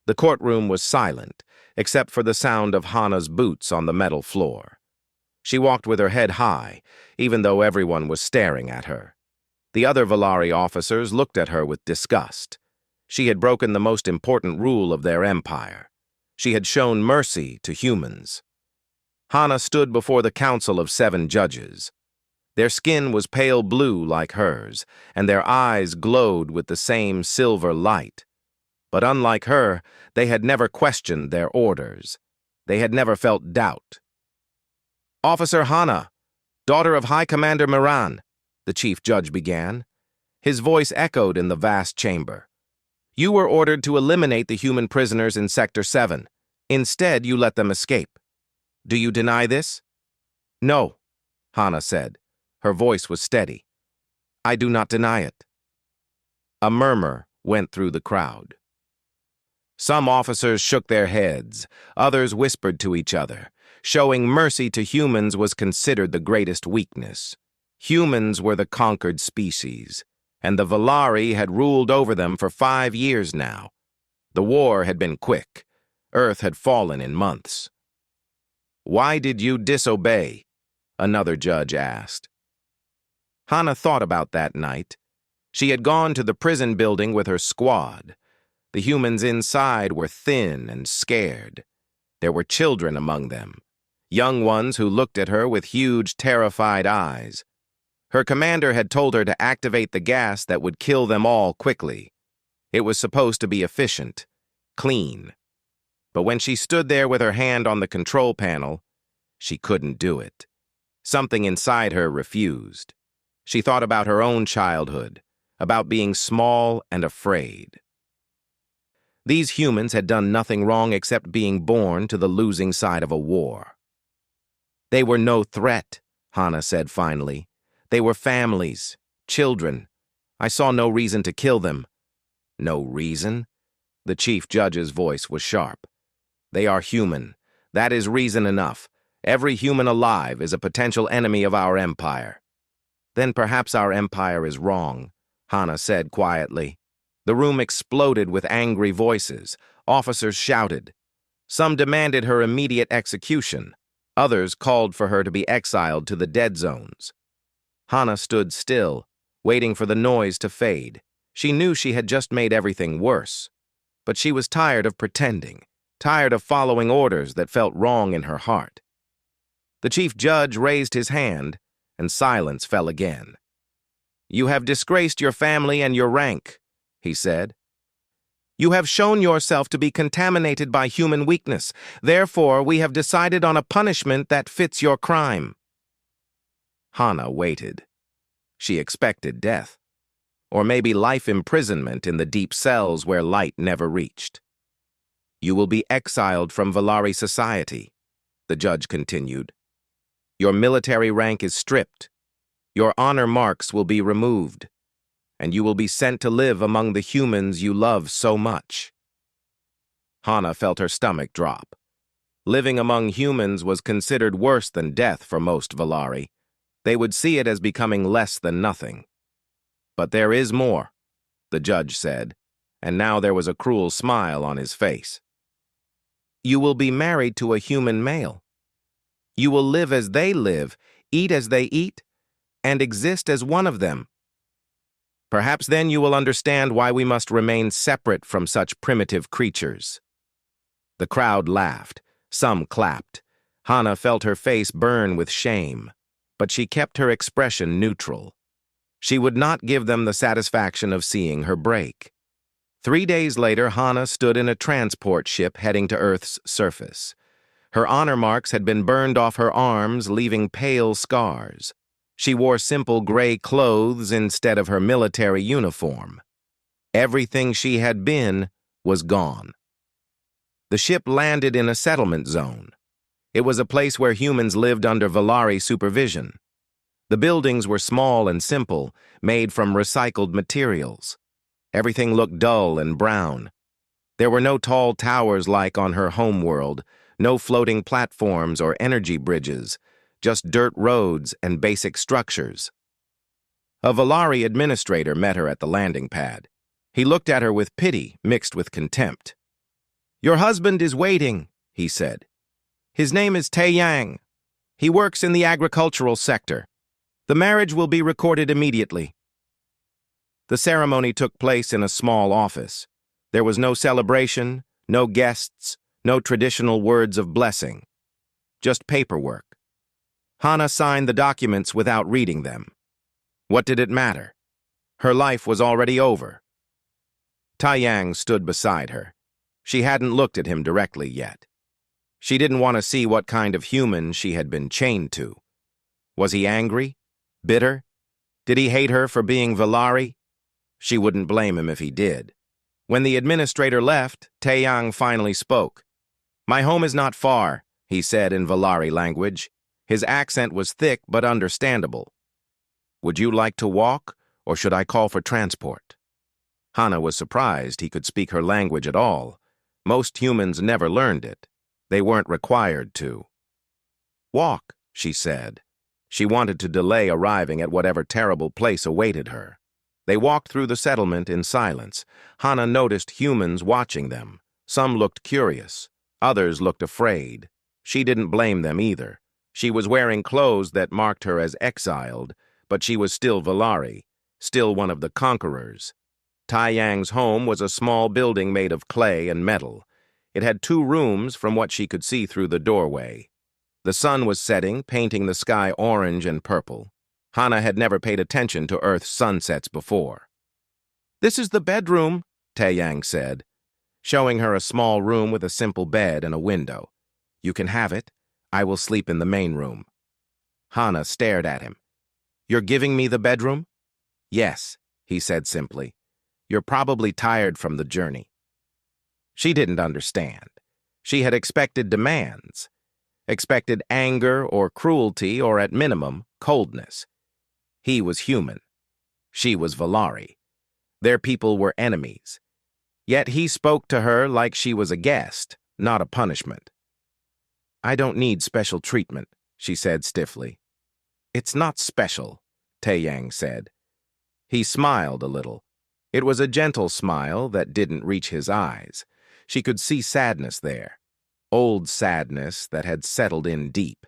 The courtroom was silent, except for the sound of Hana's boots on the metal floor. She walked with her head high, even though everyone was staring at her. The other Valari officers looked at her with disgust. She had broken the most important rule of their empire. She had shown mercy to humans. Hana stood before the council of 7 judges. Their skin was pale blue like hers, and their eyes glowed with the same silver light. But unlike her, they had never questioned their orders. They had never felt doubt. "Officer Hana, daughter of High Commander Miran," the chief judge began. His voice echoed in the vast chamber. "You were ordered to eliminate the human prisoners in Sector 7. Instead, you let them escape. Do you deny this?" "No," Hana said. Her voice was steady. "I do not deny it." A murmur went through the crowd. Some officers shook their heads, others whispered to each other. Showing mercy to humans was considered the greatest weakness. Humans were the conquered species, and the Valari had ruled over them for 5 years now. The war had been quick. Earth had fallen in months. "Why did you disobey?" another judge asked. Hana thought about that night. She had gone to the prison building with her squad. The humans inside were thin and scared. There were children among them, young ones who looked at her with huge, terrified eyes. Her commander had told her to activate the gas that would kill them all quickly. It was supposed to be efficient, clean. But when she stood there with her hand on the control panel, she couldn't do it. Something inside her refused. She thought about her own childhood, about being small and afraid. These humans had done nothing wrong except being born to the losing side of a war. "They were no threat," Hana said finally. "They were families, children. I saw no reason to kill them." "No reason?" The chief judge's voice was sharp. "They are human. That is reason enough. Every human alive is a potential enemy of our empire." "Then perhaps our empire is wrong," Hana said quietly. The room exploded with angry voices. Officers shouted. Some demanded her immediate execution. Others called for her to be exiled to the dead zones. Hana stood still, waiting for the noise to fade. She knew she had just made everything worse. But she was tired of pretending, tired of following orders that felt wrong in her heart. The chief judge raised his hand, and silence fell again. "You have disgraced your family and your rank," he said. "You have shown yourself to be contaminated by human weakness. Therefore, we have decided on a punishment that fits your crime." Hana waited. She expected death, or maybe life imprisonment in the deep cells where light never reached. "You will be exiled from Valari society," the judge continued. "Your military rank is stripped. Your honor marks will be removed, and you will be sent to live among the humans you love so much." Hana felt her stomach drop. Living among humans was considered worse than death for most Valari. They would see it as becoming less than nothing. "But there is more," the judge said, and now there was a cruel smile on his face. "You will be married to a human male. You will live as they live, eat as they eat, and exist as one of them. Perhaps then you will understand why we must remain separate from such primitive creatures." The crowd laughed. Some clapped. Hana felt her face burn with shame, but she kept her expression neutral. She would not give them the satisfaction of seeing her break. 3 days later, Hana stood in a transport ship heading to Earth's surface. Her honor marks had been burned off her arms, leaving pale scars. She wore simple gray clothes instead of her military uniform. Everything she had been was gone. The ship landed in a settlement zone. It was a place where humans lived under Valari supervision. The buildings were small and simple, made from recycled materials. Everything looked dull and brown. There were no tall towers like on her homeworld, no floating platforms or energy bridges, just dirt roads and basic structures. A Valari administrator met her at the landing pad. He looked at her with pity mixed with contempt. "Your husband is waiting," he said. "His name is Tae Yang. He works in the agricultural sector. The marriage will be recorded immediately." The ceremony took place in a small office. There was no celebration, no guests, no traditional words of blessing. Just paperwork. Hana signed the documents without reading them. What did it matter? Her life was already over. Tae Yang stood beside her. She hadn't looked at him directly yet. She didn't want to see what kind of human she had been chained to. Was he angry? Bitter? Did he hate her for being Valari? She wouldn't blame him if he did. When the administrator left, Tae Yang finally spoke. "My home is not far," he said in Valari language. His accent was thick but understandable. "Would you like to walk, or should I call for transport?" Hana was surprised he could speak her language at all. Most humans never learned it. They weren't required to. "Walk," she said. She wanted to delay arriving at whatever terrible place awaited her. They walked through the settlement in silence. Hana noticed humans watching them. Some looked curious. Others looked afraid. She didn't blame them either. She was wearing clothes that marked her as exiled, but she was still Valari, still one of the conquerors. Tae Yang's home was a small building made of clay and metal. It had 2 rooms from what she could see through the doorway. The sun was setting, painting the sky orange and purple. Hana had never paid attention to Earth's sunsets before. "This is the bedroom," Tae Yang said, showing her a small room with a simple bed and a window. "You can have it. I will sleep in the main room." Hana stared at him. "You're giving me the bedroom?" "Yes," he said simply. "You're probably tired from the journey." She didn't understand. She had expected demands. Expected anger or cruelty or, at minimum, coldness. He was human. She was Valari. Their people were enemies. Yet he spoke to her like she was a guest, not a punishment. "I don't need special treatment," she said stiffly. "It's not special," Tae Yang said. He smiled a little. It was a gentle smile that didn't reach his eyes. She could see sadness there. Old sadness that had settled in deep.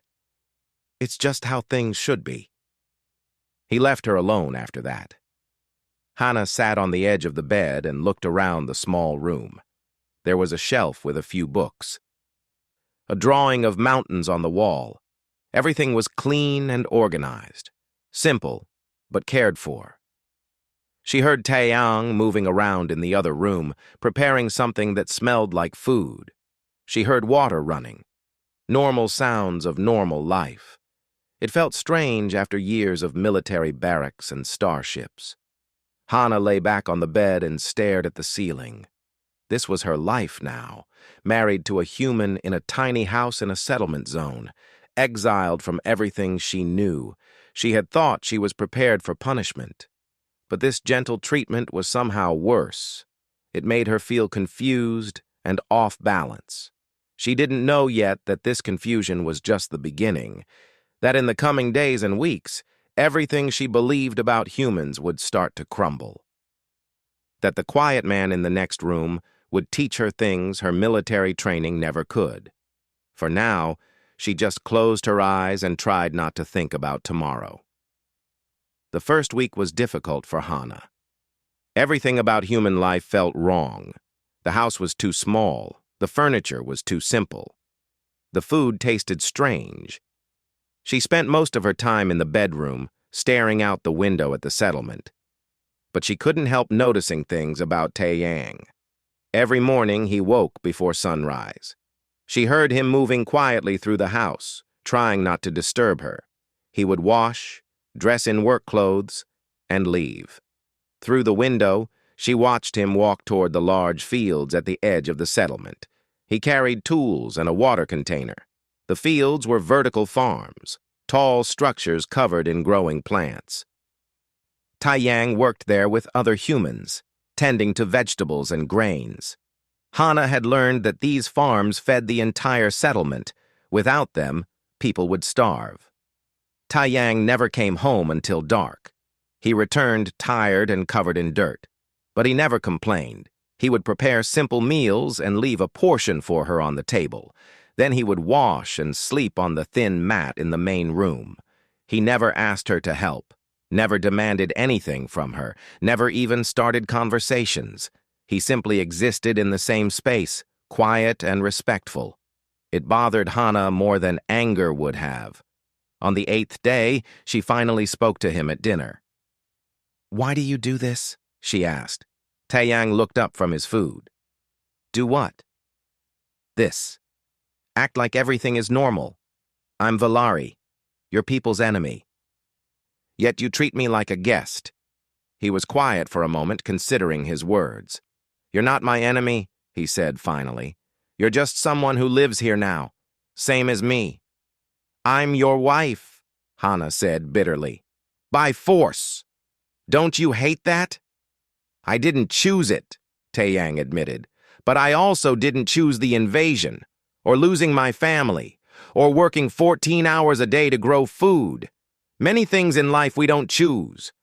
"It's just how things should be." He left her alone after that. Hana sat on the edge of the bed and looked around the small room. There was a shelf with a few books. A drawing of mountains on the wall. Everything was clean and organized. Simple, but cared for. She heard Tae Yang moving around in the other room, preparing something that smelled like food. She heard water running. Normal sounds of normal life. It felt strange after years of military barracks and starships. Hana lay back on the bed and stared at the ceiling. This was her life now, married to a human in a tiny house in a settlement zone, exiled from everything she knew. She had thought she was prepared for punishment. But this gentle treatment was somehow worse. It made her feel confused and off balance. She didn't know yet that this confusion was just the beginning, that in the coming days and weeks, everything she believed about humans would start to crumble. That the quiet man in the next room would teach her things her military training never could. For now, she just closed her eyes and tried not to think about tomorrow. The first week was difficult for Hana. Everything about human life felt wrong. The house was too small. The furniture was too simple. The food tasted strange. She spent most of her time in the bedroom, staring out the window at the settlement. But she couldn't help noticing things about Tae Yang. Every morning he woke before sunrise. She heard him moving quietly through the house, trying not to disturb her. He would wash, dress in work clothes, and leave. Through the window, she watched him walk toward the large fields at the edge of the settlement. He carried tools and a water container. The fields were vertical farms, tall structures covered in growing plants. Tae Yang worked there with other humans, tending to vegetables and grains. Hana had learned that these farms fed the entire settlement. Without them, people would starve. Tae Yang never came home until dark. He returned tired and covered in dirt. But he never complained. He would prepare simple meals and leave a portion for her on the table. Then he would wash and sleep on the thin mat in the main room. He never asked her to help, never demanded anything from her, never even started conversations. He simply existed in the same space, quiet and respectful. It bothered Hana more than anger would have. On the 8th day, she finally spoke to him at dinner. "Why do you do this?" she asked. Taeyang looked up from his food. "Do what?" "This. Act like everything is normal. I'm Valari, your people's enemy. Yet you treat me like a guest." He was quiet for a moment, considering his words. "You're not my enemy," he said finally. "You're just someone who lives here now, same as me." "I'm your wife," Hana said bitterly. "By force. Don't you hate that?" "I didn't choose it," Taeyang admitted, "but I also didn't choose the invasion, or losing my family, or working 14 hours a day to grow food. Many things in life we don't choose.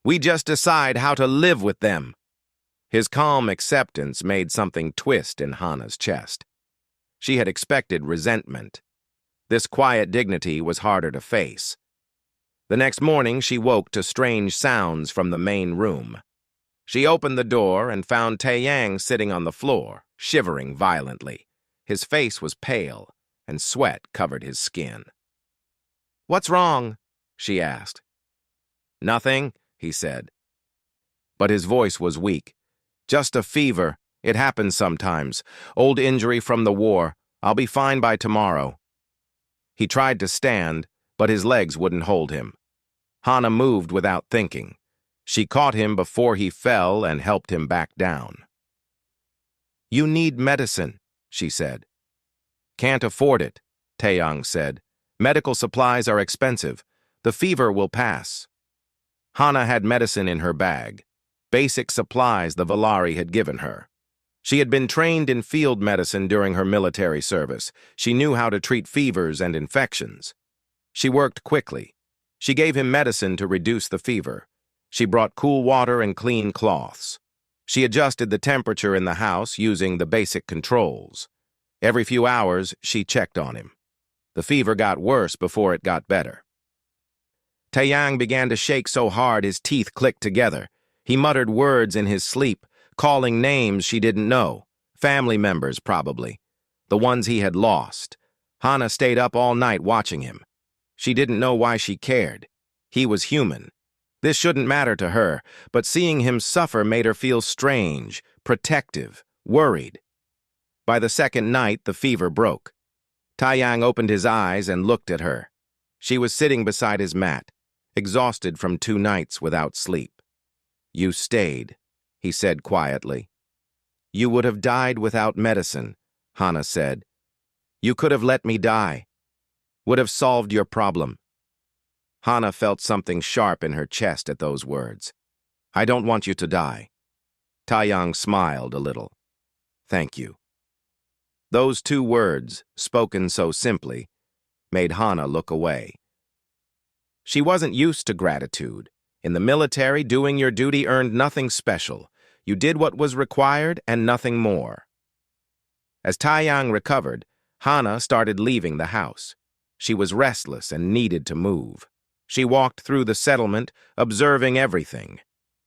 We just decide how to live with them." His calm acceptance made something twist in Hana's chest. She had expected resentment. This quiet dignity was harder to face. The next morning, she woke to strange sounds from the main room. She opened the door and found Taeyang sitting on the floor, shivering violently. His face was pale, and sweat covered his skin. "What's wrong?" she asked. "Nothing," he said. But his voice was weak. "Just a fever. It happens sometimes. Old injury from the war. I'll be fine by tomorrow." He tried to stand, but his legs wouldn't hold him. Hana moved without thinking. She caught him before he fell and helped him back down. "You need medicine," she said. "Can't afford it," Taeyang said. "Medical supplies are expensive. The fever will pass." Hana had medicine in her bag, basic supplies the Valari had given her. She had been trained in field medicine during her military service. She knew how to treat fevers and infections. She worked quickly. She gave him medicine to reduce the fever. She brought cool water and clean cloths. She adjusted the temperature in the house using the basic controls. Every few hours, she checked on him. The fever got worse before it got better. Taeyang began to shake so hard his teeth clicked together. He muttered words in his sleep, calling names she didn't know. Family members, probably. The ones he had lost. Hana stayed up all night watching him. She didn't know why she cared. He was human. This shouldn't matter to her, but seeing him suffer made her feel strange, protective, worried. By the second night, the fever broke. Taeyang opened his eyes and looked at her. She was sitting beside his mat, exhausted from 2 nights without sleep. "You stayed," he said quietly. "You would have died without medicine," Hana said. "You could have let me die. Would have solved your problem." Hana felt something sharp in her chest at those words. "I don't want you to die." Taeyang smiled a little. "Thank you." Those 2 words, spoken so simply, made Hana look away. She wasn't used to gratitude. In the military, doing your duty earned nothing special. You did what was required and nothing more. As Taeyang recovered, Hana started leaving the house. She was restless and needed to move. She walked through the settlement, observing everything.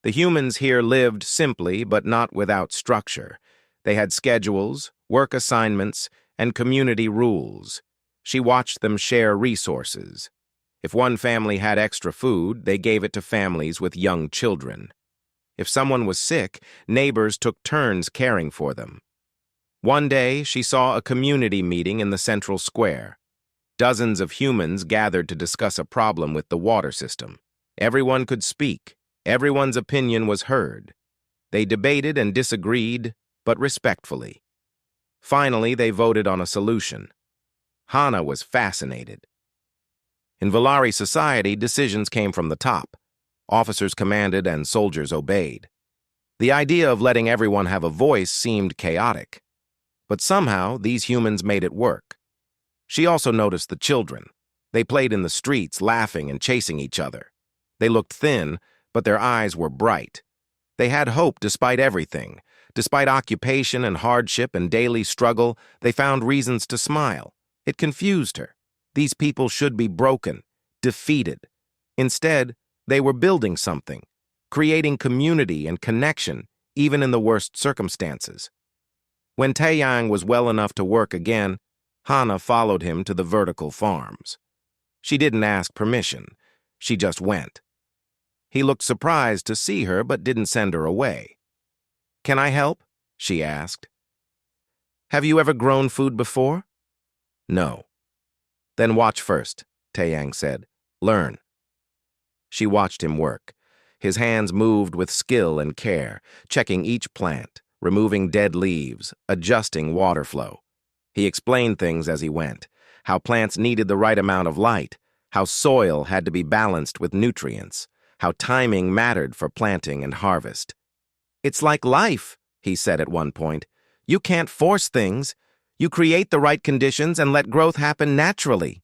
The humans here lived simply, but not without structure. They had schedules, work assignments, and community rules. She watched them share resources. If one family had extra food, they gave it to families with young children. If someone was sick, neighbors took turns caring for them. One day, she saw a community meeting in the central square. Dozens of humans gathered to discuss a problem with the water system. Everyone could speak. Everyone's opinion was heard. They debated and disagreed, but respectfully. Finally, they voted on a solution. Hana was fascinated. In Valari society, decisions came from the top. Officers commanded and soldiers obeyed. The idea of letting everyone have a voice seemed chaotic. But somehow, these humans made it work. She also noticed the children. They played in the streets, laughing and chasing each other. They looked thin, but their eyes were bright. They had hope despite everything, Despite occupation and hardship and daily struggle, they found reasons to smile. It confused her. These people should be broken, defeated. Instead, they were building something, creating community and connection, even in the worst circumstances. When Taeyang was well enough to work again, Hana followed him to the vertical farms. She didn't ask permission. She just went. He looked surprised to see her but didn't send her away. "Can I help?" she asked. "Have you ever grown food before?" "No." "Then watch first," Taeyang said. "Learn." She watched him work. His hands moved with skill and care, checking each plant, removing dead leaves, adjusting water flow. He explained things as he went, how plants needed the right amount of light, how soil had to be balanced with nutrients, how timing mattered for planting and harvest. "It's like life," he said at one point. "You can't force things. You create the right conditions and let growth happen naturally."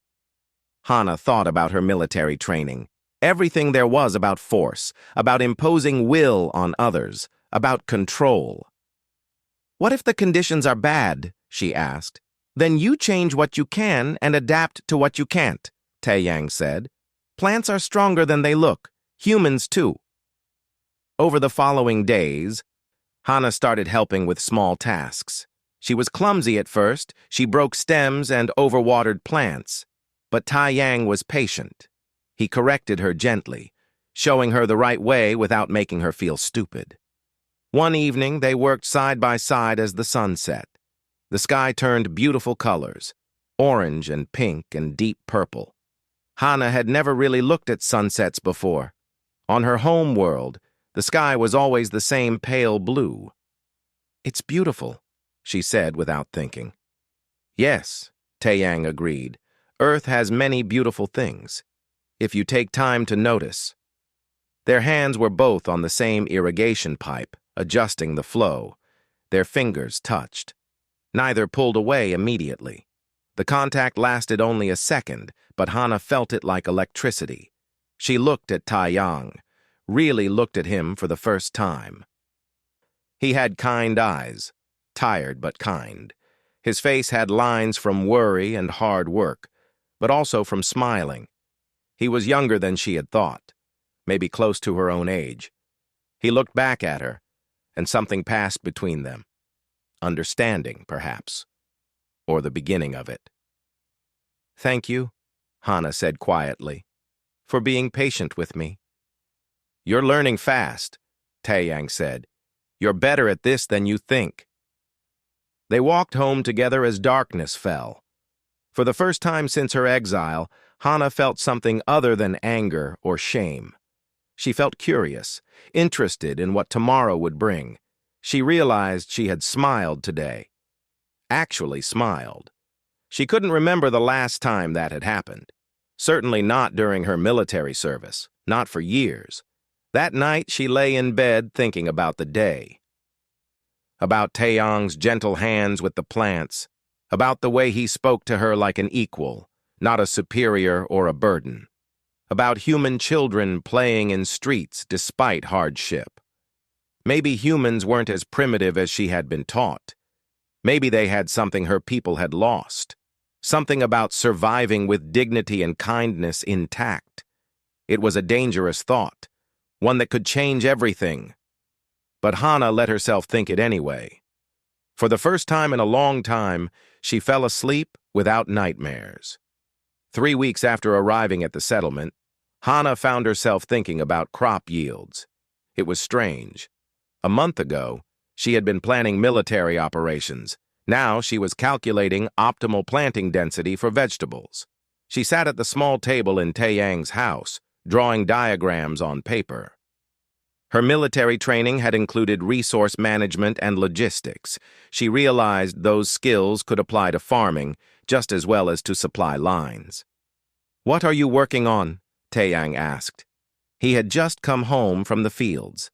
Hana thought about her military training. Everything there was about force, about imposing will on others, about control. "What if the conditions are bad?" she asked. "Then you change what you can and adapt to what you can't," Taeyang said. "Plants are stronger than they look. Humans too." Over the following days, Hana started helping with small tasks. She was clumsy at first. She broke stems and overwatered plants. But Taeyang was patient. He corrected her gently, showing her the right way without making her feel stupid. One evening, they worked side by side as the sun set. The sky turned beautiful colors, orange and pink and deep purple. Hana had never really looked at sunsets before. On her home world, the sky was always the same pale blue. "It's beautiful," she said without thinking. "Yes," Taeyang agreed. "Earth has many beautiful things, if you take time to notice." Their hands were both on the same irrigation pipe, adjusting the flow. Their fingers touched. Neither pulled away immediately. The contact lasted only a second, but Hana felt it like electricity. She looked at Taeyang, really looked at him for the first time. He had kind eyes, tired but kind. His face had lines from worry and hard work, but also from smiling. He was younger than she had thought, maybe close to her own age. He looked back at her, and something passed between them. Understanding, perhaps, or the beginning of it. "Thank you," Hana said quietly, "for being patient with me." "You're learning fast," Taeyang said. "You're better at this than you think." They walked home together as darkness fell. For the first time since her exile, Hana felt something other than anger or shame. She felt curious, interested in what tomorrow would bring. She realized she had smiled today. Actually smiled. She couldn't remember the last time that had happened. Certainly not during her military service, not for years. That night she lay in bed thinking about the day. About Taeyang's gentle hands with the plants, about the way he spoke to her like an equal, not a superior or a burden. About human children playing in streets despite hardship. Maybe humans weren't as primitive as she had been taught. Maybe they had something her people had lost. Something about surviving with dignity and kindness intact. It was a dangerous thought, one that could change everything. But Hana let herself think it anyway. For the first time in a long time, she fell asleep without nightmares. 3 weeks after arriving at the settlement, Hana found herself thinking about crop yields. It was strange. A month ago, she had been planning military operations. Now she was calculating optimal planting density for vegetables. She sat at the small table in Taeyang's house, drawing diagrams on paper. Her military training had included resource management and logistics. She realized those skills could apply to farming just as well as to supply lines. "What are you working on?" Taeyang asked. He had just come home from the fields.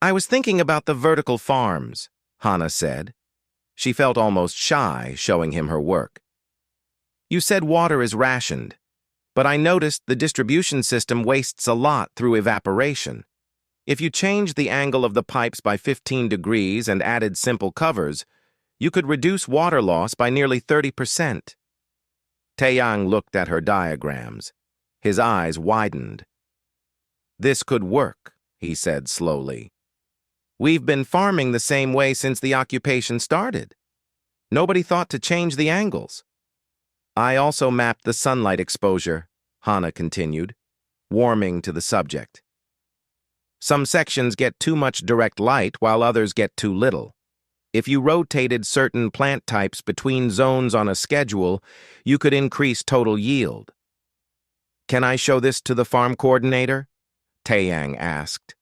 "I was thinking about the vertical farms," Hana said. She felt almost shy showing him her work. "You said water is rationed, but I noticed the distribution system wastes a lot through evaporation. If you changed the angle of the pipes by 15 degrees and added simple covers, you could reduce water loss by nearly 30%. Taeyang looked at her diagrams. His eyes widened. "This could work," he said slowly. "We've been farming the same way since the occupation started. Nobody thought to change the angles." "I also mapped the sunlight exposure," Hana continued, warming to the subject. "Some sections get too much direct light while others get too little. If you rotated certain plant types between zones on a schedule, you could increase total yield." "Can I show this to the farm coordinator?" Taeyang asked.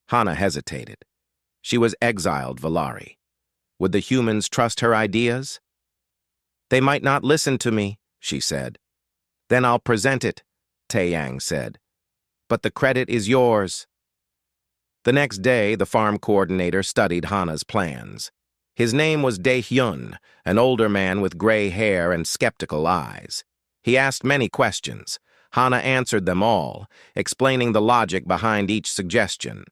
Hana hesitated. She was exiled Valari. Would the humans trust her ideas? "They might not listen to me," she said. "Then I'll present it," Taeyang said. "But the credit is yours." The next day, the farm coordinator studied Hana's plans. His name was Dae-hyun, an older man with gray hair and skeptical eyes. He asked many questions. Hana answered them all, explaining the logic behind each suggestion.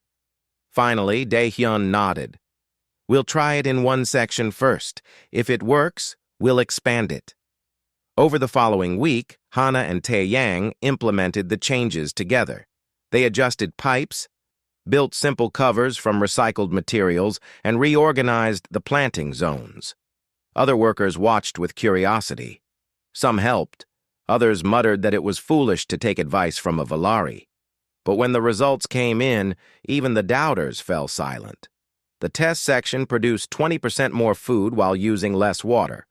Finally, Dae-hyun nodded. "We'll try it in one section first. If it works, we'll expand it." Over the following week, Hana and Taeyang implemented the changes together. They adjusted pipes, built simple covers from recycled materials, and reorganized the planting zones. Other workers watched with curiosity. Some helped. Others muttered that it was foolish to take advice from a Valari. But when the results came in, even the doubters fell silent. The test section produced 20% more food while using less water.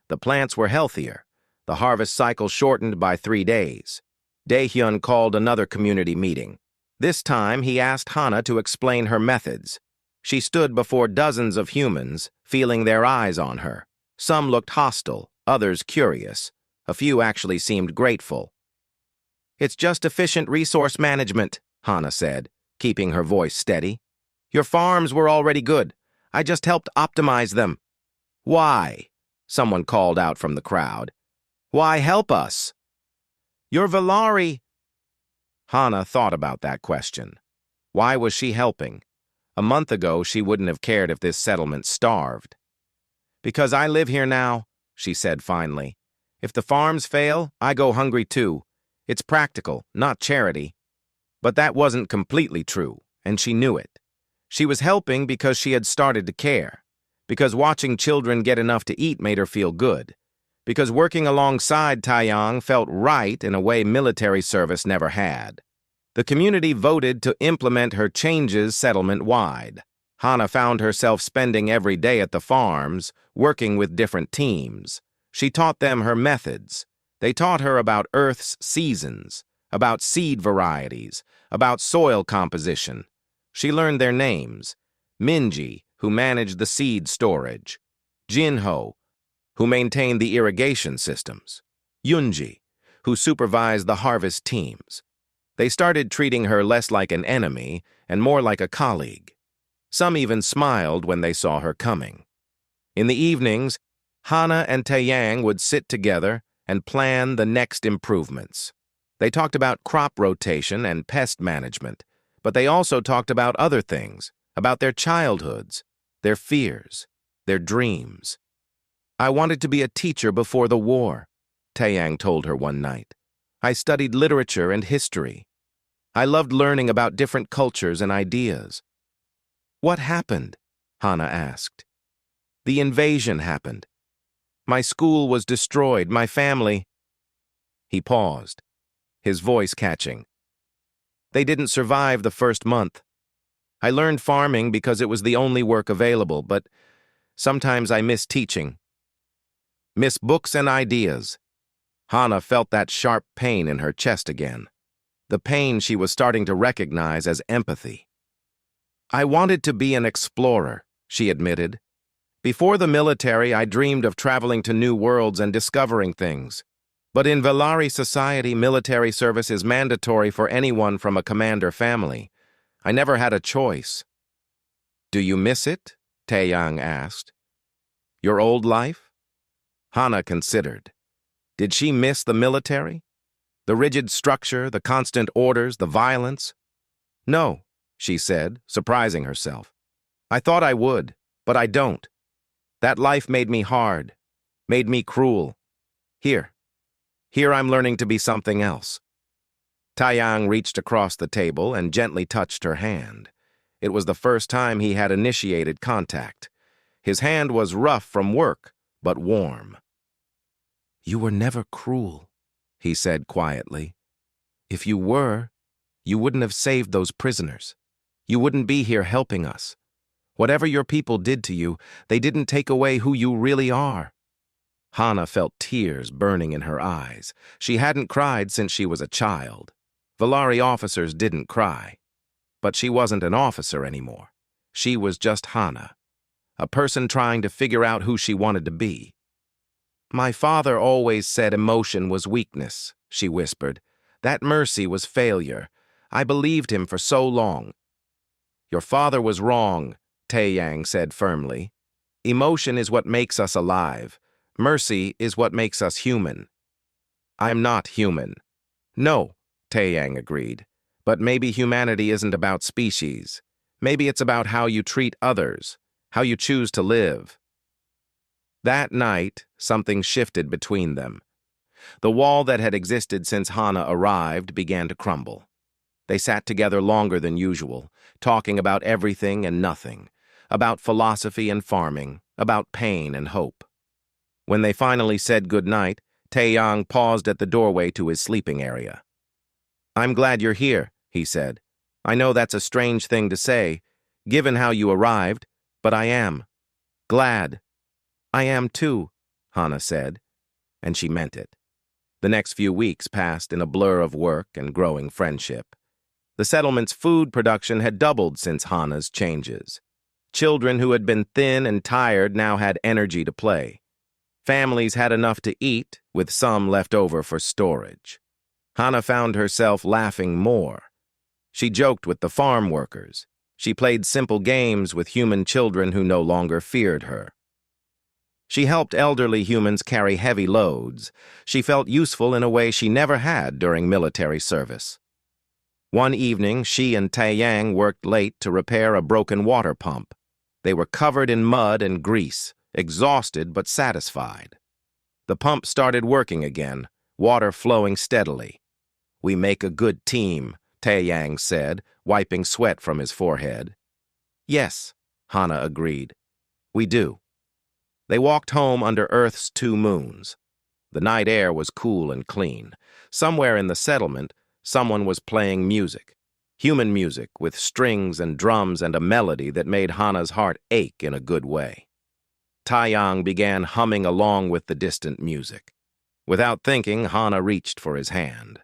The plants were healthier. The harvest cycle shortened by 3 days. Dae-hyun called another community meeting. This time, he asked Hana to explain her methods. She stood before dozens of humans, feeling their eyes on her. Some looked hostile, others curious. A few actually seemed grateful. "It's just efficient resource management," Hana said, keeping her voice steady. "Your farms were already good. I just helped optimize them." "Why?" someone called out from the crowd. "Why help us?" "You're Valari." Hana thought about that question. Why was she helping? A month ago, she wouldn't have cared if this settlement starved. "Because I live here now," she said finally. "If the farms fail, I go hungry too. It's practical, not charity." But that wasn't completely true, and she knew it. She was helping because she had started to care. Because watching children get enough to eat made her feel good. Because working alongside Taeyang felt right in a way military service never had. The community voted to implement her changes settlement-wide. Hana found herself spending every day at the farms, working with different teams. She taught them her methods. They taught her about Earth's seasons, about seed varieties, about soil composition. She learned their names: Minji, who managed the seed storage; Jinho, who maintained the irrigation systems; Yunji, who supervised the harvest teams. They started treating her less like an enemy and more like a colleague. Some even smiled when they saw her coming. In the evenings, Hana and Taeyang would sit together and plan the next improvements. They talked about crop rotation and pest management, but they also talked about other things, about their childhoods, their fears, their dreams. "I wanted to be a teacher before the war," Taeyang told her one night. "I studied literature and history. I loved learning about different cultures and ideas." "What happened?" Hana asked. "The invasion happened. My school was destroyed, my family." He paused, his voice catching. "They didn't survive the first month. I learned farming because it was the only work available, but sometimes I miss teaching. Miss books and ideas." Hana felt that sharp pain in her chest again, the pain she was starting to recognize as empathy. "I wanted to be an explorer," she admitted. "Before the military, I dreamed of traveling to new worlds and discovering things. But in Valari society, military service is mandatory for anyone from a commander family. I never had a choice." "Do you miss it?" Taeyang asked. "Your old life?" Hana considered. Did she miss the military? The rigid structure, the constant orders, the violence? No, she said, surprising herself. I thought I would, but I don't. That life made me hard, made me cruel. Here I'm learning to be something else. Taiyang reached across the table and gently touched her hand. It was the first time he had initiated contact. His hand was rough from work, but warm. You were never cruel, he said quietly. If you were, you wouldn't have saved those prisoners. You wouldn't be here helping us. Whatever your people did to you, they didn't take away who you really are. Hana felt tears burning in her eyes. She hadn't cried since she was a child. Valari officers didn't cry. But she wasn't an officer anymore. She was just Hana, a person trying to figure out who she wanted to be. My father always said emotion was weakness, she whispered. That mercy was failure. I believed him for so long. Your father was wrong, Taiyang said firmly. Emotion is what makes us alive. Mercy is what makes us human. I'm not human. No, Taiyang agreed. But maybe humanity isn't about species. Maybe it's about how you treat others, how you choose to live. That night, something shifted between them. The wall that had existed since Hana arrived began to crumble. They sat together longer than usual, talking about everything and nothing, about philosophy and farming, about pain and hope. When they finally said goodnight, Taiyang paused at the doorway to his sleeping area. I'm glad you're here, he said. I know that's a strange thing to say, given how you arrived, but I am. Glad. I am too, Hana said, and she meant it. The next few weeks passed in a blur of work and growing friendship. The settlement's food production had doubled since Hana's changes. Children who had been thin and tired now had energy to play. Families had enough to eat, with some left over for storage. Hana found herself laughing more. She joked with the farm workers. She played simple games with human children who no longer feared her. She helped elderly humans carry heavy loads. She felt useful in a way she never had during military service. One evening, she and Taiyang worked late to repair a broken water pump. They were covered in mud and grease, exhausted but satisfied. The pump started working again, water flowing steadily. We make a good team, Taiyang said, wiping sweat from his forehead. Yes, Hana agreed. We do. They walked home under Earth's 2 moons. The night air was cool and clean. Somewhere in the settlement, someone was playing music. Human music with strings and drums and a melody that made Hana's heart ache in a good way. Taiyang began humming along with the distant music. Without thinking, Hana reached for his hand.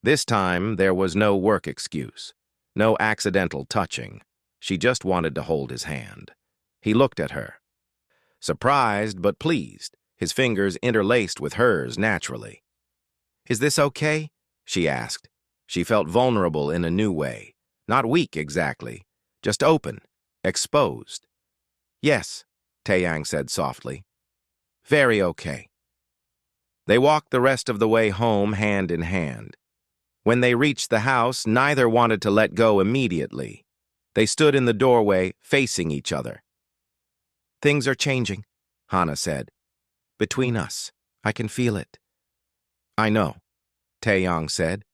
This time, there was no work excuse, no accidental touching. She just wanted to hold his hand. He looked at her. Surprised but pleased, his fingers interlaced with hers naturally. Is this okay? She asked. She felt vulnerable in a new way. Not weak exactly, just open, exposed. Yes, Taiyang said softly. Very okay. They walked the rest of the way home hand in hand. When they reached the house, neither wanted to let go immediately. They stood in the doorway, facing each other. Things are changing, Hana said. Between us, I can feel it. I know, Taiyang said.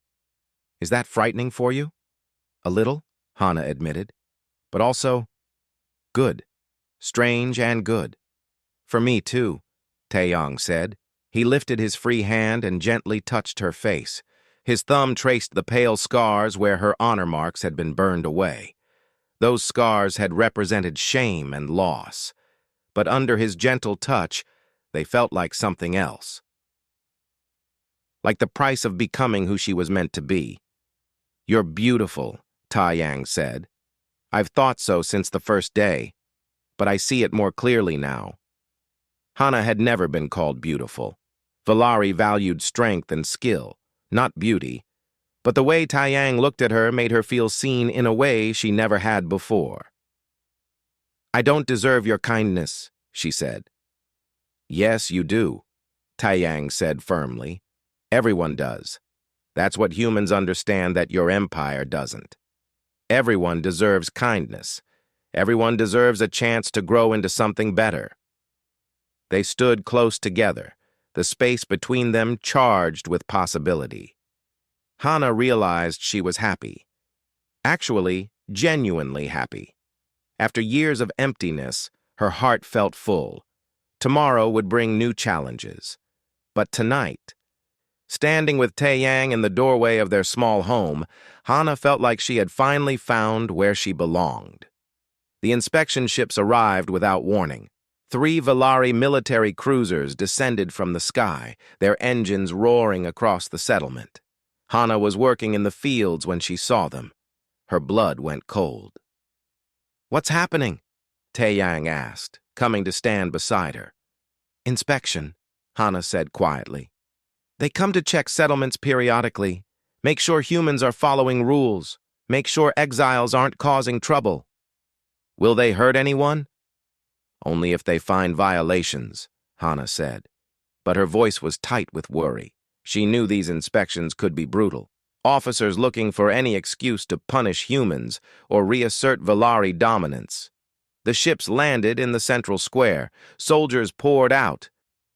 Is that frightening for you? A little, Hana admitted. But also, good. Strange and good. For me too, Taiyang said. He lifted his free hand and gently touched her face. His thumb traced the pale scars where her honor marks had been burned away. Those scars had represented shame and loss. But under his gentle touch, they felt like something else. Like the price of becoming who she was meant to be. You're beautiful, Taiyang said. I've thought so since the first day, but I see it more clearly now. Hana had never been called beautiful. Valari valued strength and skill, not beauty, but the way Taiyang looked at her made her feel seen in a way she never had before. I don't deserve your kindness, she said. Yes, you do, Taiyang said firmly. Everyone does. That's what humans understand that your empire doesn't. Everyone deserves kindness. Everyone deserves a chance to grow into something better. They stood close together, the space between them charged with possibility. Hana realized she was happy. Actually, genuinely happy. After years of emptiness, her heart felt full. Tomorrow would bring new challenges. But tonight, standing with Taeyang in the doorway of their small home, Hana felt like she had finally found where she belonged. The inspection ships arrived without warning. 3 Valari military cruisers descended from the sky, their engines roaring across the settlement. Hana was working in the fields when she saw them. Her blood went cold. "What's happening?" Taeyang asked, coming to stand beside her. "Inspection," Hana said quietly. "They come to check settlements periodically, make sure humans are following rules, make sure exiles aren't causing trouble." "Will they hurt anyone?" "Only if they find violations," Hana said. But her voice was tight with worry. She knew these inspections could be brutal. Officers looking for any excuse to punish humans or reassert Valari dominance. The ships landed in the central square. Soldiers poured out,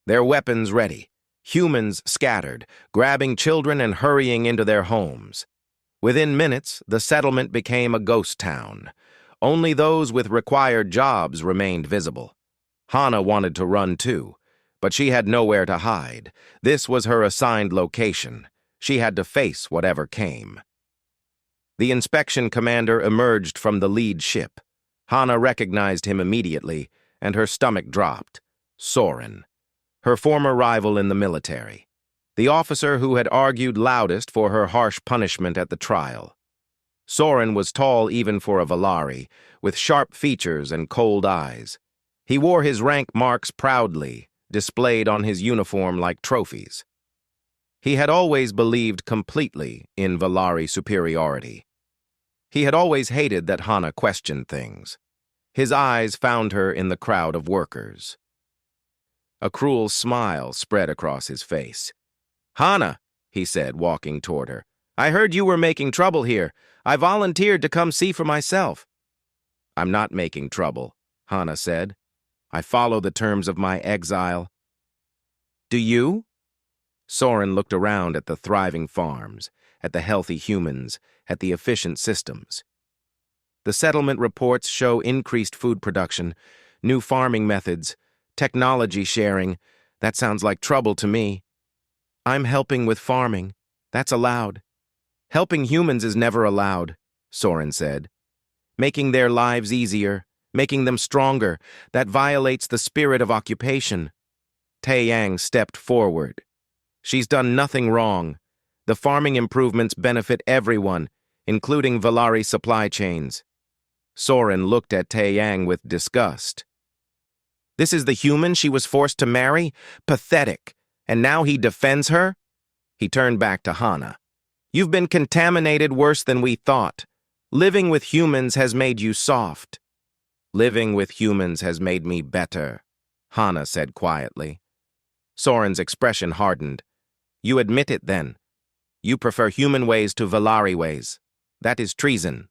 their weapons ready. Humans scattered, grabbing children and hurrying into their homes. Within minutes, the settlement became a ghost town. Only those with required jobs remained visible. Hana wanted to run too, but she had nowhere to hide. This was her assigned location. She had to face whatever came. The inspection commander emerged from the lead ship. Hana recognized him immediately, and her stomach dropped. Soren, her former rival in the military. The officer who had argued loudest for her harsh punishment at the trial. Soren was tall even for a Valari, with sharp features and cold eyes. He wore his rank marks proudly, displayed on his uniform like trophies. He had always believed completely in Valari superiority. He had always hated that Hana questioned things. His eyes found her in the crowd of workers. A cruel smile spread across his face. "Hana," he said, walking toward her, "I heard you were making trouble here. I volunteered to come see for myself." "I'm not making trouble," Hana said. "I follow the terms of my exile." "Do you?" Soren looked around at the thriving farms, at the healthy humans, at the efficient systems. "The settlement reports show increased food production, new farming methods, technology sharing. That sounds like trouble to me." "I'm helping with farming. That's allowed." "Helping humans is never allowed," Soren said. "Making their lives easier, making them stronger, that violates the spirit of occupation." Taeyang stepped forward. "She's done nothing wrong. The farming improvements benefit everyone, including Valari supply chains." Soren looked at Taeyang with disgust. "This is the human she was forced to marry? Pathetic. And now he defends her?" He turned back to Hana. "You've been contaminated worse than we thought. Living with humans has made you soft." "Living with humans has made me better," Hana said quietly. Soren's expression hardened. "You admit it then. You prefer human ways to Valari ways. That is treason."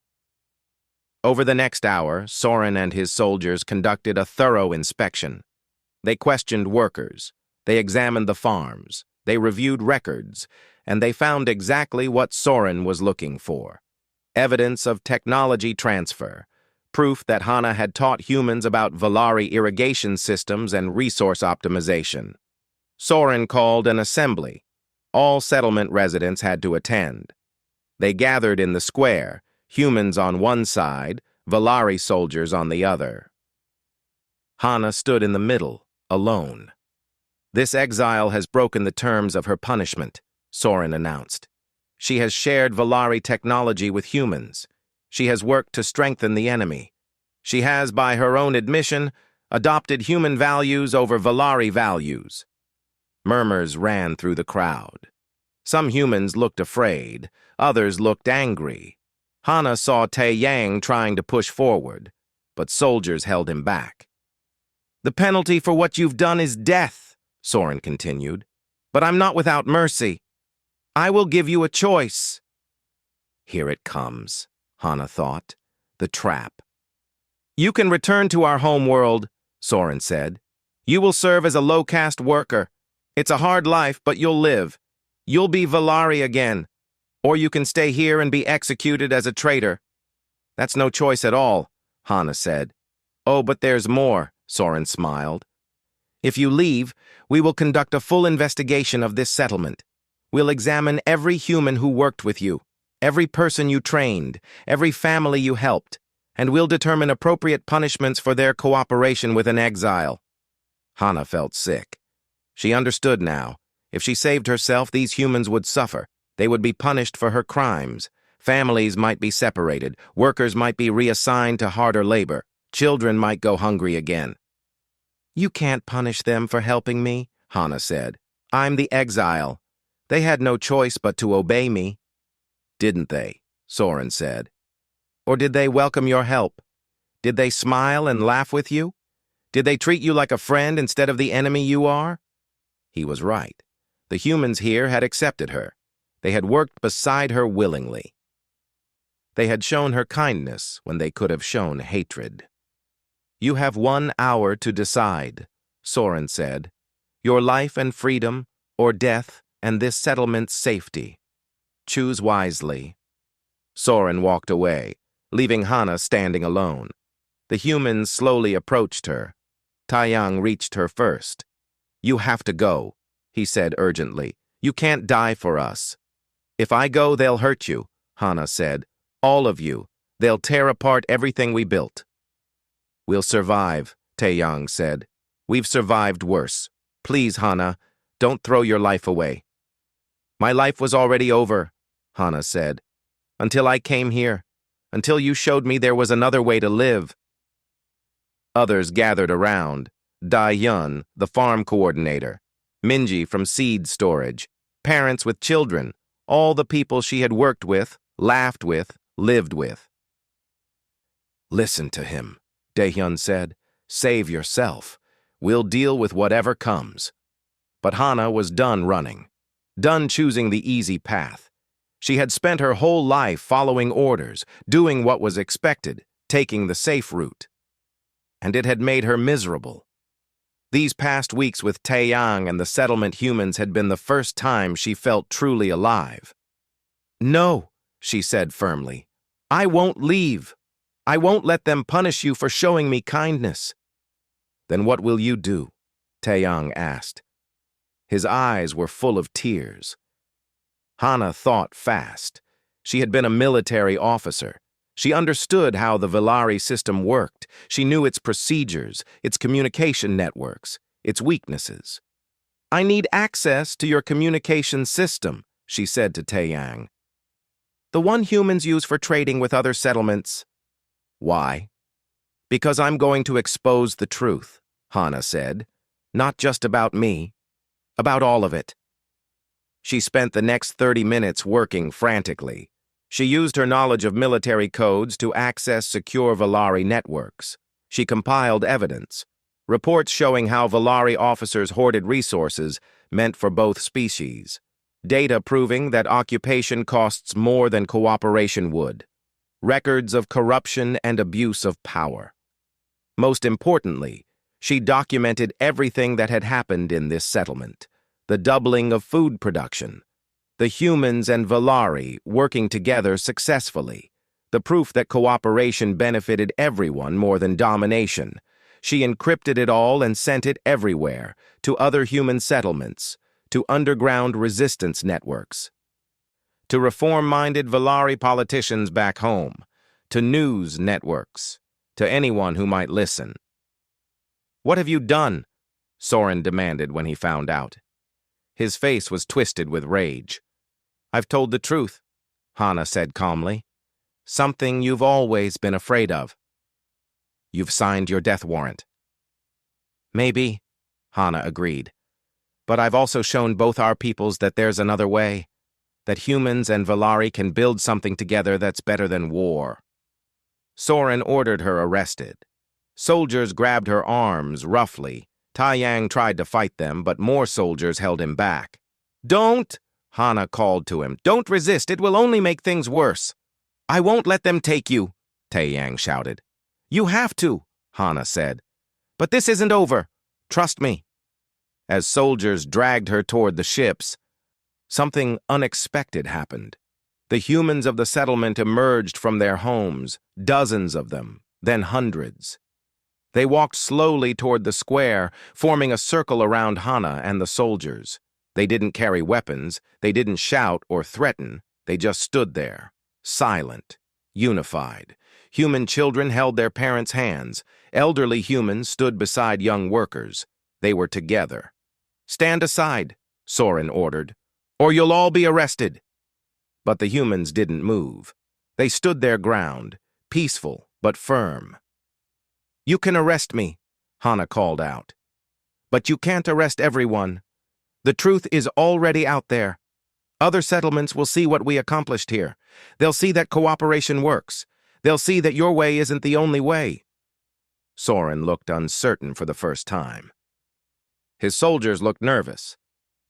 Over the next hour, Soren and his soldiers conducted a thorough inspection. They questioned workers. They examined the farms. They reviewed records. And they found exactly what Soren was looking for. Evidence of technology transfer. Proof that Hana had taught humans about Valari irrigation systems and resource optimization. Soren called an assembly. All settlement residents had to attend. They gathered in the square, humans on one side, Valari soldiers on the other. Hana stood in the middle, alone. "This exile has broken the terms of her punishment," Soren announced. "She has shared Valari technology with humans. She has worked to strengthen the enemy. She has, by her own admission, adopted human values over Valari values." Murmurs ran through the crowd. Some humans looked afraid, others looked angry. Hana saw Taeyang trying to push forward, but soldiers held him back. "The penalty for what you've done is death," Soren continued. "But I'm not without mercy. I will give you a choice." "Here it comes," Hana thought. The trap. You can return to our home world, Soren said. You will serve as a low-caste worker. It's a hard life, but you'll live. You'll be Valari again. Or you can stay here and be executed as a traitor. That's no choice at all, Hana said. Oh, but there's more, Soren smiled. If you leave, we will conduct a full investigation of this settlement. We'll examine every human who worked with you, every person you trained, every family you helped, and we'll determine appropriate punishments for their cooperation with an exile. Hana felt sick. She understood now. If she saved herself, these humans would suffer. They would be punished for her crimes. Families might be separated. Workers might be reassigned to harder labor. Children might go hungry again. You can't punish them for helping me, Hana said. I'm the exile. They had no choice but to obey me. Didn't they? Soren said. Or did they welcome your help? Did they smile and laugh with you? Did they treat you like a friend instead of the enemy you are? He was right. The humans here had accepted her. They had worked beside her willingly. They had shown her kindness when they could have shown hatred. You have 1 hour to decide, Soren said. Your life and freedom, or death and this settlement's safety. Choose wisely. Soren walked away, leaving Hana standing alone. The humans slowly approached her. Taeyang reached her first. You have to go, he said urgently. You can't die for us. If I go, they'll hurt you, Hana said. All of you. They'll tear apart everything we built. We'll survive, Taeyang said. We've survived worse. Please, Hana, don't throw your life away. My life was already over, Hana said. Until I came here. Until you showed me there was another way to live. Others gathered around. Dai-yun, the farm coordinator. Minji from seed storage. Parents with children. All the people she had worked with, laughed with, lived with. Listen to him, Dae-hyun said. Save yourself. We'll deal with whatever comes. But Hana was done running. Done choosing the easy path. She had spent her whole life following orders, doing what was expected, taking the safe route. And it had made her miserable. These past weeks with Taeyang and the settlement humans had been the first time she felt truly alive. No, she said firmly. I won't leave. I won't let them punish you for showing me kindness. Then what will you do? Taeyang asked. His eyes were full of tears. Hana thought fast. She had been a military officer. She understood how the Valari system worked. She knew its procedures, its communication networks, its weaknesses. I need access to your communication system, she said to Taeyang. The one humans use for trading with other settlements. Why? Because I'm going to expose the truth, Hana said. Not just about me. About all of it. She spent the next 30 minutes working frantically. She used her knowledge of military codes to access secure Valari networks. She compiled evidence. Reports showing how Valari officers hoarded resources meant for both species. Data proving that occupation costs more than cooperation would. Records of corruption and abuse of power. Most importantly, she documented everything that had happened in this settlement. The doubling of food production. The humans and Valari working together successfully. The proof that cooperation benefited everyone more than domination. She encrypted it all and sent it everywhere, to other human settlements, to underground resistance networks, to reform-minded Valari politicians back home, to news networks, to anyone who might listen. What have you done? Soren demanded when he found out. His face was twisted with rage. I've told the truth, Hana said calmly. Something you've always been afraid of. You've signed your death warrant. Maybe, Hana agreed. But I've also shown both our peoples that there's another way. That humans and Valari can build something together that's better than war. Soren ordered her arrested. Soldiers grabbed her arms roughly. Taeyang tried to fight them, but more soldiers held him back. Don't, Hana called to him. Don't resist, it will only make things worse. I won't let them take you, Taeyang shouted. You have to, Hana said. But this isn't over. Trust me. As soldiers dragged her toward the ships, something unexpected happened. The humans of the settlement emerged from their homes, dozens of them, then hundreds. They walked slowly toward the square, forming a circle around Hana and the soldiers. They didn't carry weapons, they didn't shout or threaten, they just stood there, silent, unified. Human children held their parents' hands. Elderly humans stood beside young workers. They were together. Stand aside, Soren ordered, or you'll all be arrested. But the humans didn't move. They stood their ground, peaceful but firm. You can arrest me, Hana called out. But you can't arrest everyone. The truth is already out there. Other settlements will see what we accomplished here. They'll see that cooperation works. They'll see that your way isn't the only way. Soren looked uncertain for the first time. His soldiers looked nervous.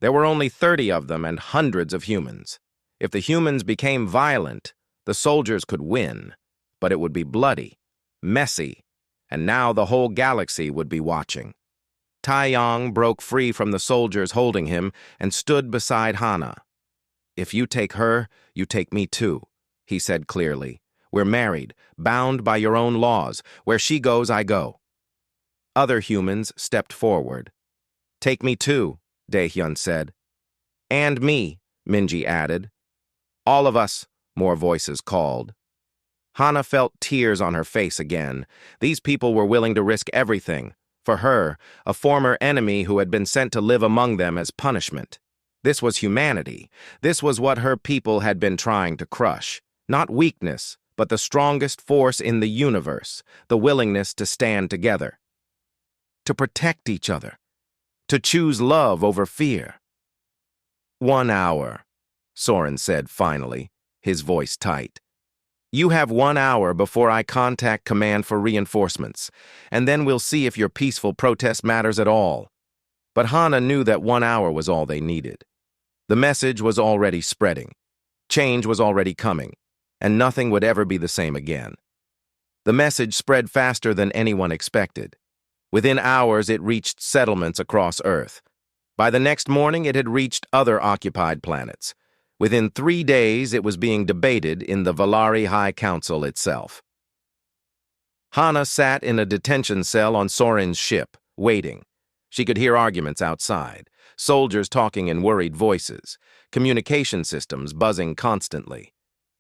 There were only 30 of them and hundreds of humans. If the humans became violent, the soldiers could win, but it would be bloody, messy, and now the whole galaxy would be watching. Taeyang broke free from the soldiers holding him and stood beside Hana. If you take her, you take me too, he said clearly. We're married, bound by your own laws. Where she goes, I go. Other humans stepped forward. Take me too, Daehyun said. And me, Minji added. All of us, more voices called. Hana felt tears on her face again. These people were willing to risk everything. For her, a former enemy who had been sent to live among them as punishment. This was humanity. This was what her people had been trying to crush. Not weakness, but the strongest force in the universe, the willingness to stand together. To protect each other. To choose love over fear. 1 hour, Soren said finally, his voice tight. You have 1 hour before I contact command for reinforcements, and then we'll see if your peaceful protest matters at all. But Hana knew that 1 hour was all they needed. The message was already spreading. Change was already coming, and nothing would ever be the same again. The message spread faster than anyone expected. Within hours, it reached settlements across Earth. By the next morning, it had reached other occupied planets. Within 3 days, it was being debated in the Valari High Council itself. Hana sat in a detention cell on Soren's ship, waiting. She could hear arguments outside, soldiers talking in worried voices, communication systems buzzing constantly.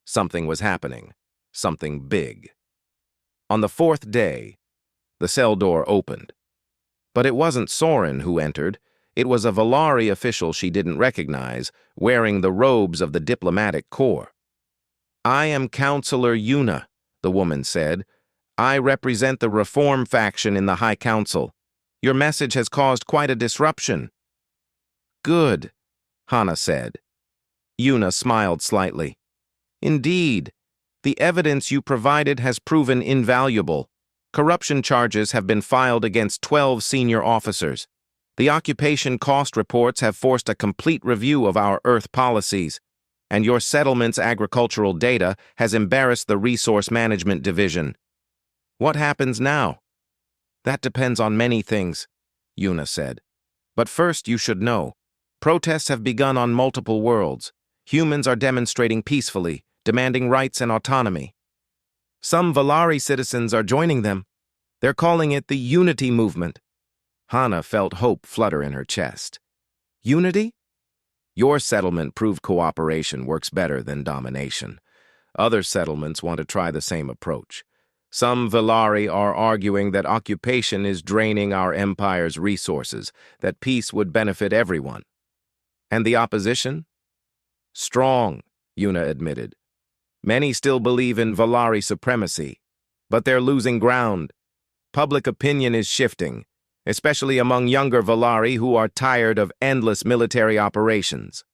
Something was happening, something big. On the 4th day, the cell door opened. But it wasn't Soren who entered. It was a Valari official she didn't recognize, wearing the robes of the diplomatic corps. I am Counselor Yuna, the woman said. I represent the Reform faction in the High Council. Your message has caused quite a disruption. Good, Hana said. Yuna smiled slightly. Indeed, the evidence you provided has proven invaluable. Corruption charges have been filed against 12 senior officers. The occupation cost reports have forced a complete review of our Earth policies, and your settlement's agricultural data has embarrassed the Resource Management Division. What happens now? That depends on many things, Yuna said. But first you should know. Protests have begun on multiple worlds. Humans are demonstrating peacefully, demanding rights and autonomy. Some Valari citizens are joining them. They're calling it the Unity Movement. Hana felt hope flutter in her chest. Unity? Your settlement proved cooperation works better than domination. Other settlements want to try the same approach. Some Valari are arguing that occupation is draining our empire's resources, that peace would benefit everyone. And the opposition? Strong, Yuna admitted. Many still believe in Valari supremacy, but they're losing ground. Public opinion is shifting, especially among younger Valari who are tired of endless military operations.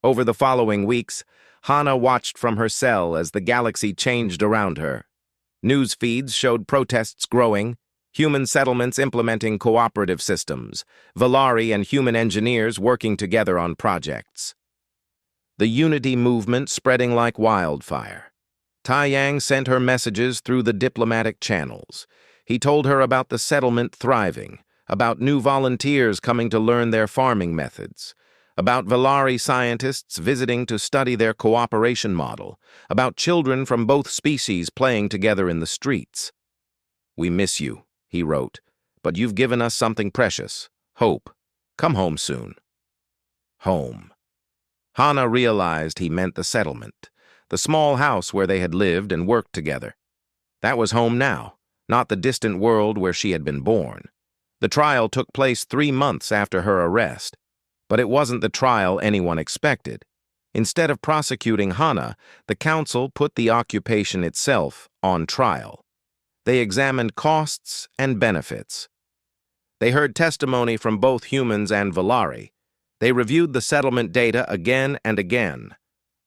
Over the following weeks, Hana watched from her cell as the galaxy changed around her. News feeds showed protests growing, human settlements implementing cooperative systems, Valari and human engineers working together on projects. The Unity movement spreading like wildfire. Taiyang sent her messages through the diplomatic channels. He told her about the settlement thriving, about new volunteers coming to learn their farming methods, about Valari scientists visiting to study their cooperation model, about children from both species playing together in the streets. "We miss you," he wrote, "but you've given us something precious, hope. Come home soon." Home. Hana realized he meant the settlement, the small house where they had lived and worked together. That was home now, not the distant world where she had been born. The trial took place 3 months after her arrest, but it wasn't the trial anyone expected. Instead of prosecuting Hana, the council put the occupation itself on trial. They examined costs and benefits. They heard testimony from both humans and Valari. They reviewed the settlement data again and again.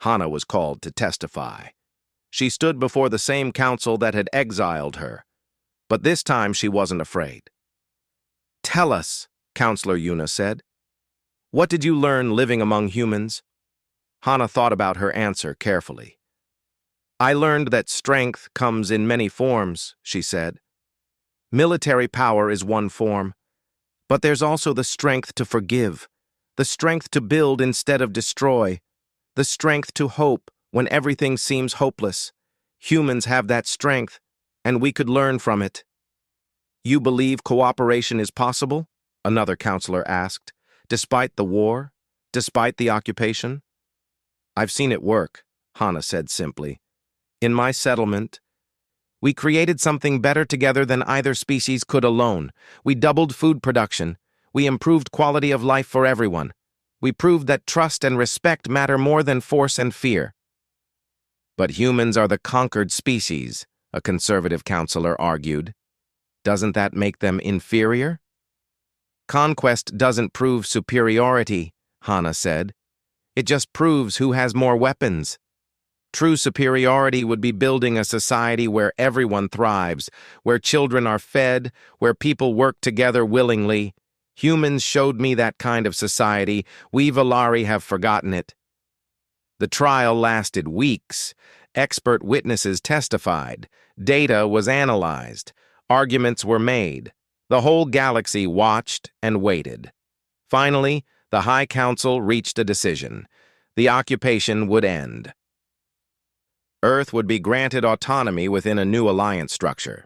Hana was called to testify. She stood before the same council that had exiled her, but this time she wasn't afraid. "Tell us," Counselor Yuna said. "What did you learn living among humans?" Hana thought about her answer carefully. "I learned that strength comes in many forms," she said. "Military power is one form, but there's also the strength to forgive, the strength to build instead of destroy, the strength to hope when everything seems hopeless. Humans have that strength, and we could learn from it." "You believe cooperation is possible?" another counselor asked, "despite the war, despite the occupation?" "I've seen it work," Hana said simply. "In my settlement, we created something better together than either species could alone. We doubled food production. We improved quality of life for everyone. We proved that trust and respect matter more than force and fear." "But humans are the conquered species," a conservative counselor argued. "Doesn't that make them inferior?" "Conquest doesn't prove superiority," Hana said. "It just proves who has more weapons. True superiority would be building a society where everyone thrives, where children are fed, where people work together willingly. Humans showed me that kind of society. We Valari have forgotten it." The trial lasted weeks. Expert witnesses testified. Data was analyzed. Arguments were made. The whole galaxy watched and waited. Finally, the High Council reached a decision. The occupation would end. Earth would be granted autonomy within a new alliance structure.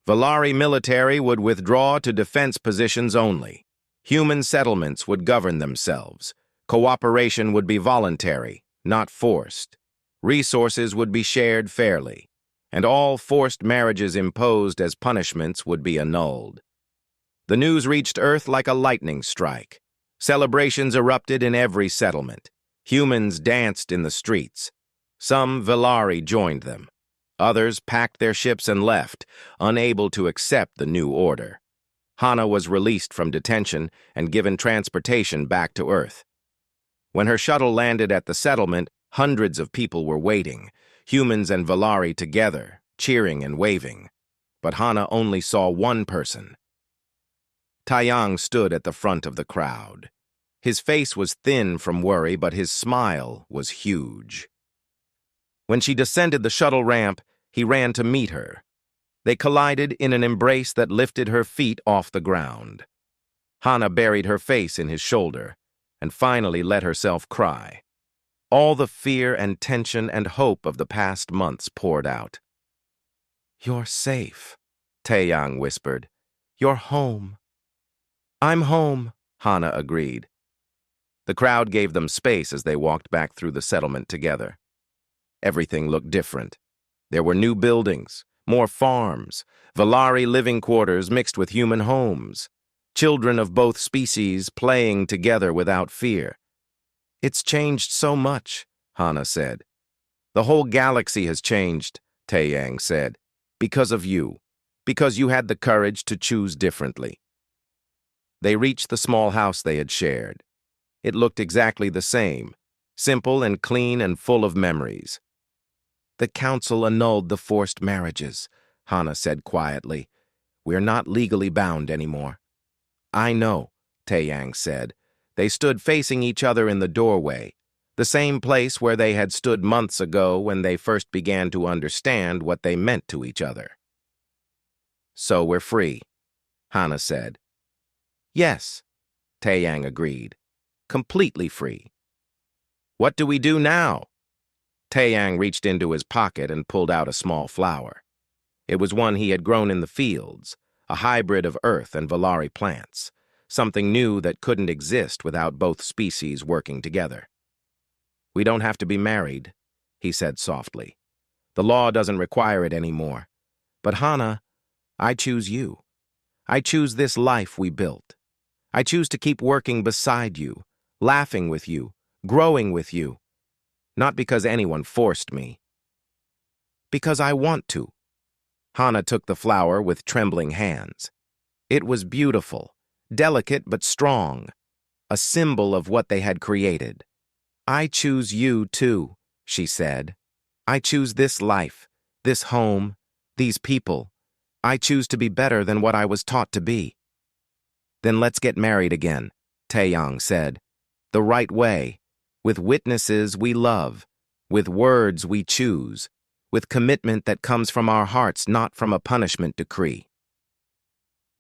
Valari military would withdraw to defense positions only. Human settlements would govern themselves. Cooperation would be voluntary, not forced. Resources would be shared fairly, and all forced marriages imposed as punishments would be annulled. The news reached Earth like a lightning strike. Celebrations erupted in every settlement. Humans danced in the streets. Some Valari joined them. Others packed their ships and left, unable to accept the new order. Hana was released from detention and given transportation back to Earth. When her shuttle landed at the settlement, hundreds of people were waiting, humans and Valari together, cheering and waving. But Hana only saw one person. Taiyang stood at the front of the crowd. His face was thin from worry, but his smile was huge. When she descended the shuttle ramp, he ran to meet her. They collided in an embrace that lifted her feet off the ground. Hana buried her face in his shoulder and finally let herself cry. All the fear and tension and hope of the past months poured out. "You're safe," Taeyang whispered. "You're home." "I'm home," Hana agreed. The crowd gave them space as they walked back through the settlement together. Everything looked different. There were new buildings, more farms, Valari living quarters mixed with human homes, children of both species playing together without fear. "It's changed so much," Hana said. "The whole galaxy has changed," Taeyang said, "because of you, because you had the courage to choose differently." They reached the small house they had shared. It looked exactly the same, simple and clean and full of memories. "The council annulled the forced marriages," Hana said quietly. "We're not legally bound anymore." "I know," Taeyang said. They stood facing each other in the doorway. The same place where they had stood months ago when they first began to understand what they meant to each other. "So we're free," Hana said. "Yes," Taeyang agreed. "Completely free." "What do we do now?" Taeyang reached into his pocket and pulled out a small flower. It was one he had grown in the fields, a hybrid of earth and Valari plants, something new that couldn't exist without both species working together. "We don't have to be married," he said softly. "The law doesn't require it anymore. But Hana, I choose you. I choose this life we built. I choose to keep working beside you, laughing with you, growing with you. Not because anyone forced me. Because I want to." Hana took the flower with trembling hands. It was beautiful, delicate but strong, a symbol of what they had created. "I choose you too," she said. "I choose this life, this home, these people. I choose to be better than what I was taught to be." "Then let's get married again," Taeyang said. "The right way, with witnesses we love, with words we choose, with commitment that comes from our hearts, not from a punishment decree."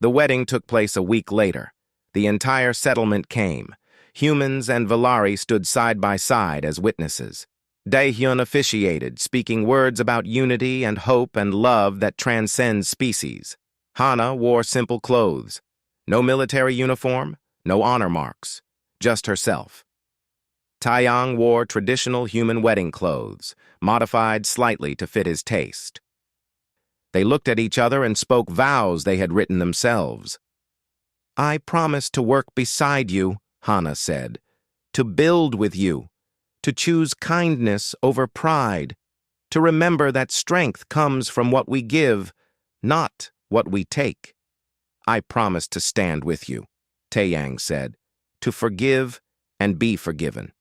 The wedding took place a week later. The entire settlement came. Humans and Valari stood side by side as witnesses. Daehyun officiated, speaking words about unity and hope and love that transcends species. Hana wore simple clothes. No military uniform, no honor marks, just herself. Taeyang wore traditional human wedding clothes, modified slightly to fit his taste. They looked at each other and spoke vows they had written themselves. "I promise to work beside you," Hana said, "to build with you, to choose kindness over pride, to remember that strength comes from what we give, not what we take." "I promise to stand with you," Taeyang said, "to forgive and be forgiven,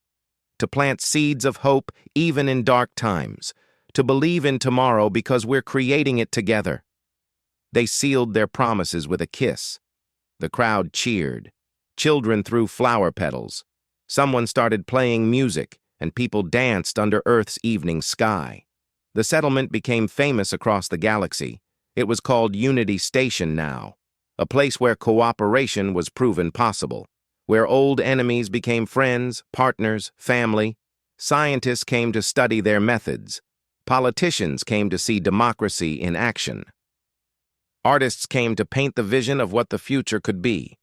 to plant seeds of hope even in dark times, to believe in tomorrow because we're creating it together." They sealed their promises with a kiss. The crowd cheered. Children threw flower petals. Someone started playing music, and people danced under Earth's evening sky. The settlement became famous across the galaxy. It was called Unity Station now, a place where cooperation was proven possible, where old enemies became friends, partners, family. Scientists came to study their methods. Politicians came to see democracy in action. Artists came to paint the vision of what the future could be.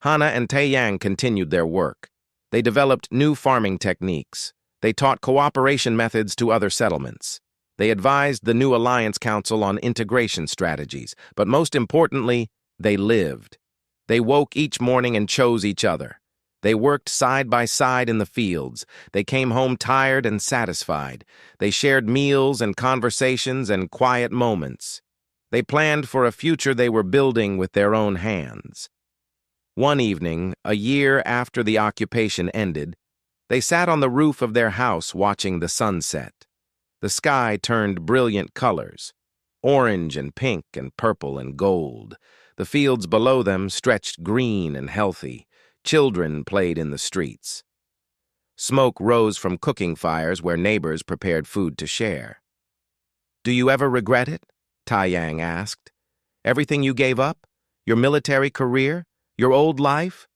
Hana and Taeyang continued their work. They developed new farming techniques. They taught cooperation methods to other settlements. They advised the new Alliance Council on integration strategies. But most importantly, they lived. They woke each morning and chose each other. They worked side by side in the fields. They came home tired and satisfied. They shared meals and conversations and quiet moments. They planned for a future they were building with their own hands. One evening, a year after the occupation ended, they sat on the roof of their house watching the sunset. The sky turned brilliant colors, orange and pink and purple and gold. The fields below them stretched green and healthy. Children played in the streets. Smoke rose from cooking fires where neighbors prepared food to share. "Do you ever regret it?" Taeyang asked. "Everything you gave up? Your military career? Your old life?"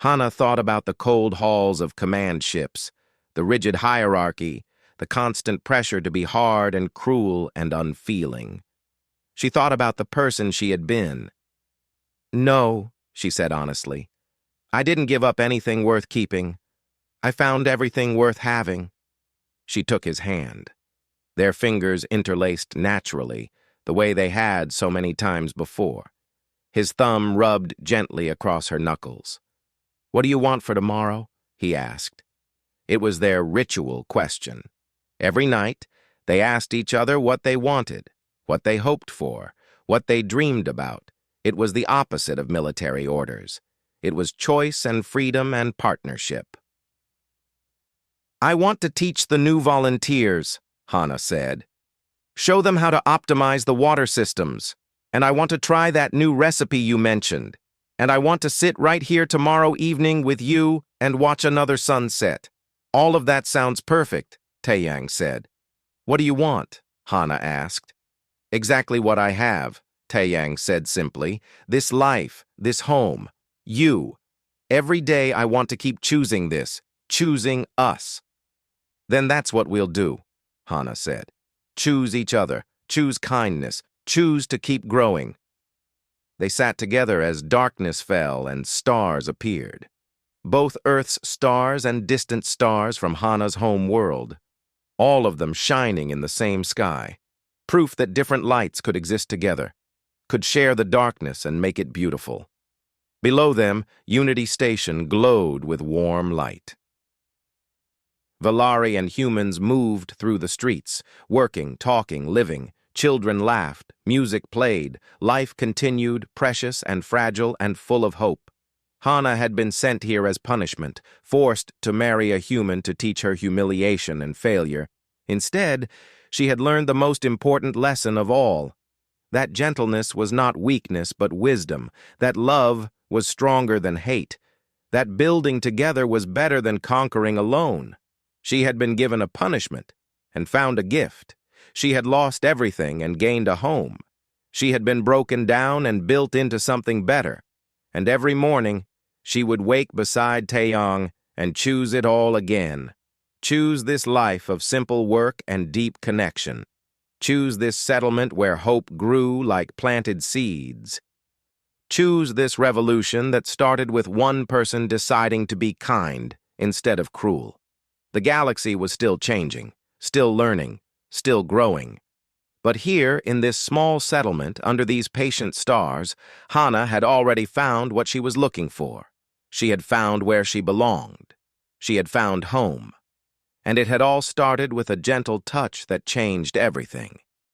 Hana thought about the cold halls of command ships, the rigid hierarchy, the constant pressure to be hard and cruel and unfeeling. She thought about the person she had been. "No," she said honestly. "I didn't give up anything worth keeping. I found everything worth having." She took his hand. Their fingers interlaced naturally, the way they had so many times before. His thumb rubbed gently across her knuckles. "What do you want for tomorrow?" he asked. It was their ritual question. Every night, they asked each other what they wanted, what they hoped for, what they dreamed about. It was the opposite of military orders. It was choice and freedom and partnership. "I want to teach the new volunteers," Hana said. "Show them how to optimize the water systems. And I want to try that new recipe you mentioned. And I want to sit right here tomorrow evening with you and watch another sunset." All of that sounds perfect, Taeyang said. What do you want? Hana asked. Exactly what I have, Taeyang said simply. This life, this home, you. Every day I want to keep choosing this, choosing us. Then that's what we'll do, Hana said. Choose each other, choose kindness, choose to keep growing. They sat together as darkness fell and stars appeared. Both Earth's stars and distant stars from Hana's home world, all of them shining in the same sky. Proof that different lights could exist together, could share the darkness and make it beautiful. Below them, Unity Station glowed with warm light. Valari and humans moved through the streets, working, talking, living. Children laughed, music played, life continued, precious and fragile and full of hope. Hana had been sent here as punishment, forced to marry a human to teach her humiliation and failure. Instead, she had learned the most important lesson of all. That gentleness was not weakness but wisdom, that love was stronger than hate, that building together was better than conquering alone. She had been given a punishment and found a gift. She had lost everything and gained a home. She had been broken down and built into something better. And every morning, she would wake beside Taeyang and choose it all again. Choose this life of simple work and deep connection. Choose this settlement where hope grew like planted seeds. Choose this revolution that started with one person deciding to be kind instead of cruel. The galaxy was still changing, still learning, still growing. But here, in this small settlement under these patient stars, Hana had already found what she was looking for. She had found where she belonged. She had found home. And it had all started with a gentle touch that changed everything.